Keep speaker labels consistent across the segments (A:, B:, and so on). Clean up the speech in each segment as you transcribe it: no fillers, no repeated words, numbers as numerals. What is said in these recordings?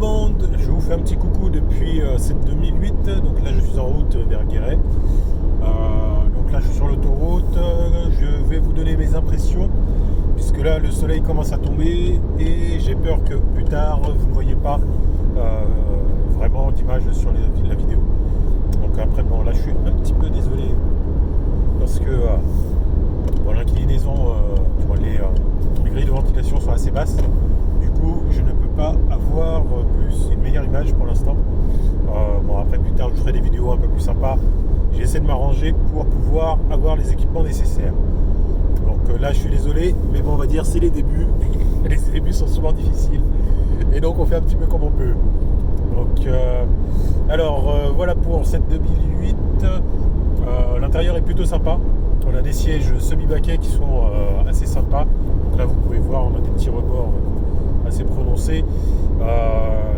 A: monde, je vous fais un petit coucou depuis cette 2008, donc là je suis en route vers Guéret. Donc là je suis sur l'autoroute, je vais vous donner mes impressions, puisque là le soleil commence à tomber et j'ai peur que plus tard vous ne voyez pas vraiment d'image sur la vidéo. Donc après bon là je suis un petit peu désolé parce que l'inclinaison, les grilles de ventilation sont assez basses. Du coup, je ne peux pas avoir une meilleure image pour l'instant. Après plus tard je ferai des vidéos un peu plus sympas. J'essaie de m'arranger pour pouvoir avoir les équipements nécessaires. Donc là je suis désolé, mais bon on va dire c'est les débuts. Les débuts sont souvent difficiles. Et donc on fait un petit peu comme on peut. Donc voilà pour cette 2008. L'intérieur est plutôt sympa. On a des sièges semi-baquets qui sont assez sympas. Donc là vous pouvez voir, on a des petits rebords assez prononcés.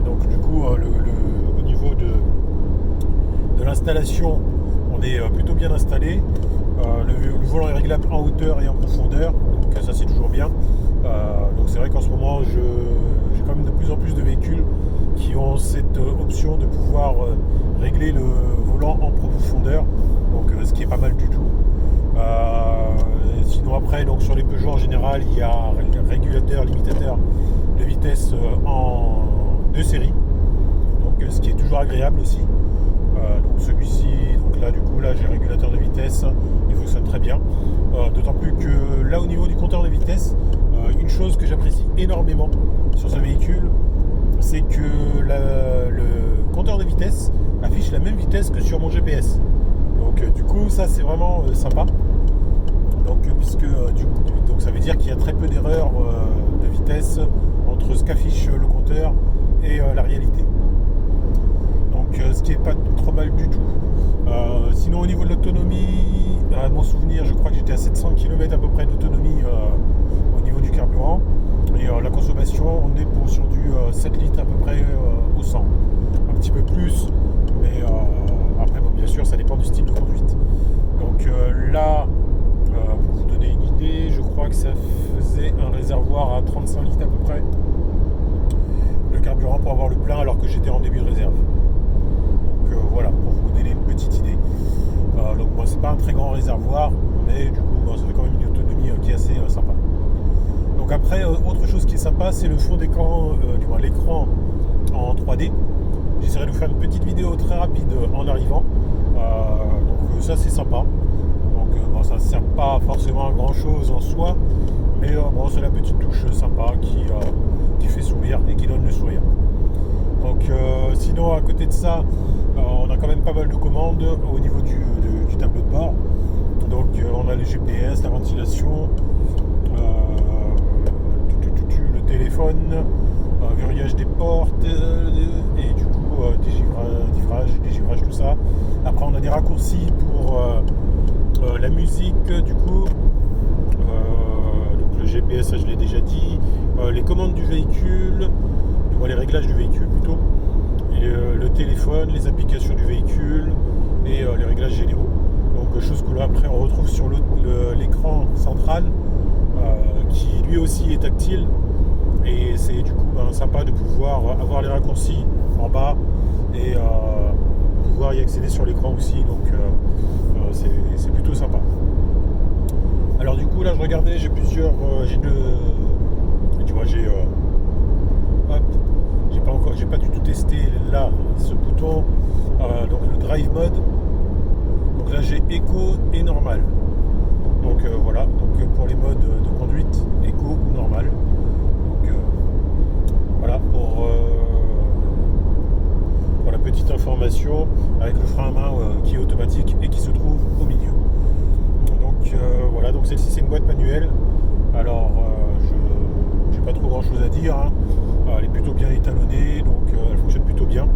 A: Donc du coup au niveau de l'installation, on est plutôt bien installé. Le volant est réglable en hauteur et en profondeur, donc ça c'est toujours bien. Donc c'est vrai qu'en ce moment j'ai quand même de plus en plus de véhicules qui ont cette option de pouvoir régler le volant en profondeur, donc ce qui est pas mal du tout. Sinon après donc sur les Peugeot en général il y a un régulateur limitateur de vitesse en 2 séries, donc ce qui est toujours agréable aussi. Donc celui-ci, donc là du coup là j'ai régulateur de vitesse, il fonctionne très bien, d'autant plus que là au niveau du compteur de vitesse, une chose que j'apprécie énormément sur ce véhicule, c'est que le compteur de vitesse affiche la même vitesse que sur mon GPS. Donc du coup ça c'est vraiment sympa. Donc donc ça veut dire qu'il y a très peu d'erreurs de vitesse entre ce qu'affiche le compteur et la réalité. Donc ce qui n'est pas trop mal du tout. Sinon au niveau de l'autonomie, à mon souvenir je crois que j'étais à 700 km à peu près d'autonomie au niveau du carburant. Et la consommation on est sur du 7 litres à peu près au 100. Un petit peu plus, mais après bon, bien sûr ça dépend du style de conduite. Donc là, pour vous donner une idée, je crois que ça faisait un réservoir à 35 litres à peu près de carburant pour avoir le plein alors que j'étais en début de réserve. Donc voilà, pour vous donner une petite idée. Donc bon, c'est pas un très grand réservoir, mais du coup ça fait quand même une autonomie qui est assez sympa. Donc après, autre chose qui est sympa, c'est le fond d'écran, du moins l'écran en 3D. J'essaierai de vous faire une petite vidéo très rapide en arrivant. Donc ça c'est sympa. Donc ça ne sert pas forcément à grand chose en soi, mais c'est la petite touche sympa qui fait sourire et qui donne le sourire. Donc sinon à côté de ça, on a quand même pas mal de commandes au niveau du tableau de bord. Donc on a le GPS, la ventilation, le téléphone, verrouillage des portes et du coup dégivrage, tout ça. Après on a des raccourcis pour la musique du coup, donc le GPS ça je l'ai déjà dit, les commandes du véhicule, les réglages du véhicule plutôt, et le téléphone, les applications du véhicule et les réglages généraux. Donc chose que là après on retrouve sur l'écran central qui lui aussi est tactile, et c'est du coup sympa de pouvoir avoir les raccourcis en bas et pouvoir y accéder sur l'écran aussi, donc c'est plutôt sympa. Alors du coup là je regardais, j'ai pas du tout testé là ce bouton, donc le drive mode. Donc là j'ai éco et normal. Donc voilà, donc pour les modes de conduite, éco ou normal. Donc voilà pour la petite information, avec le frein à main qui est automatique et qui se trouve au milieu. Donc voilà, donc celle-ci c'est une boîte manuelle. Alors j'ai pas trop grand chose à dire, hein. Elle est plutôt bien étalonnée, donc elle fonctionne plutôt bien.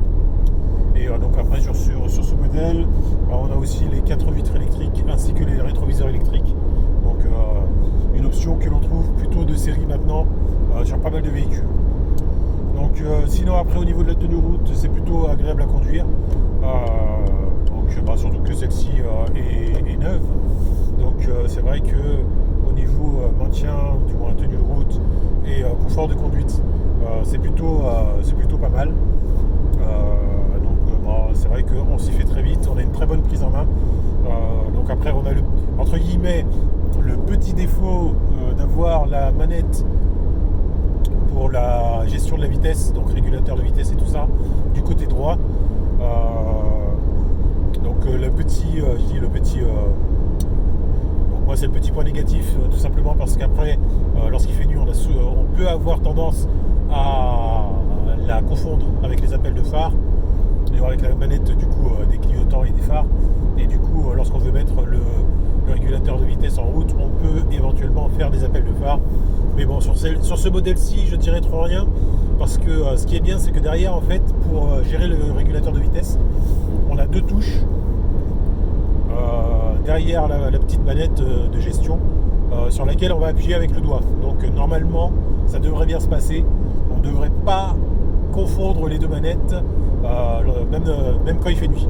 A: Et donc après sur ce modèle, on a aussi les 4 vitres électriques ainsi que les rétroviseurs électriques. Donc une option que l'on trouve plutôt de série maintenant sur pas mal de véhicules. Donc sinon après au niveau de la tenue route, c'est plutôt agréable à conduire. Donc surtout que celle-ci est neuve. Donc c'est vrai que au niveau maintien, du moins tenue de route et confort de conduite, c'est plutôt pas mal. mal. C'est vrai qu'on s'y fait très vite, on a une très bonne prise en main. Donc après on a entre guillemets le petit défaut d'avoir la manette pour la gestion de la vitesse, donc régulateur de vitesse et tout ça, du côté droit. Donc moi c'est le petit point négatif, tout simplement parce qu'après lorsqu'il fait nuit on peut avoir tendance à la confondre avec les appels de phare et avec la manette du coup des clignotants et des phares, et du coup lorsqu'on veut mettre le régulateur de vitesse en route, on peut éventuellement faire des appels de phare. Mais bon, sur ce modèle-ci, je dirais trop rien, parce que ce qui est bien, c'est que derrière, en fait, pour gérer le régulateur de vitesse, on a 2 touches derrière la petite manette de gestion sur laquelle on va appuyer avec le doigt. Donc normalement, ça devrait bien se passer. On ne devrait pas confondre les 2 manettes, même quand il fait nuit.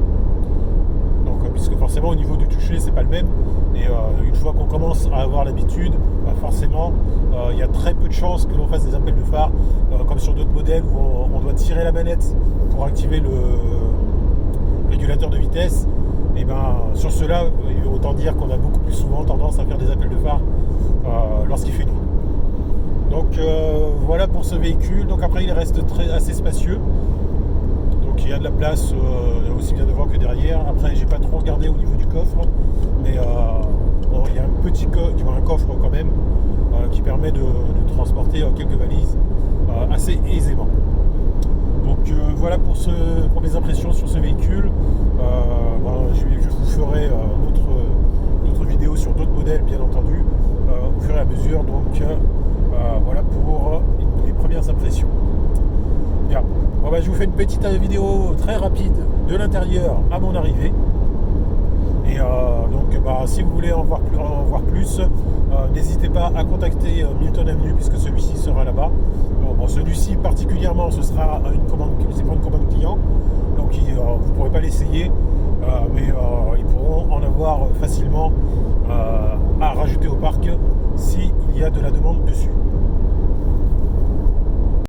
A: Donc, puisque forcément au niveau du toucher c'est pas le même, et une fois qu'on commence à avoir l'habitude, forcément il y a très peu de chances que l'on fasse des appels de phare comme sur d'autres modèles où on doit tirer la manette pour activer le régulateur de vitesse. Et ben sur ceux-là, autant dire qu'on a beaucoup plus souvent tendance à faire des appels de phare lorsqu'il fait nuit. Donc voilà pour ce véhicule. Donc après il reste assez spacieux. Donc il y a de la place aussi bien devant que derrière. Après j'ai pas trop regardé au niveau du coffre, mais il y a un coffre quand même qui permet de transporter quelques valises assez aisément. Donc voilà pour mes impressions sur ce véhicule. Je vous ferai d'autres vidéos sur d'autres modèles bien entendu au fur et à mesure. Donc voilà pour les premières impressions. Bien. Je vous fais une petite vidéo très rapide de l'intérieur à mon arrivée. Et si vous voulez en voir plus, n'hésitez pas à contacter Milton Avenue, puisque celui-ci sera là-bas. Celui-ci particulièrement, c'est pas une commande client, donc vous ne pourrez pas l'essayer, mais ils pourront en avoir facilement à rajouter au parc s'il y a de la demande dessus.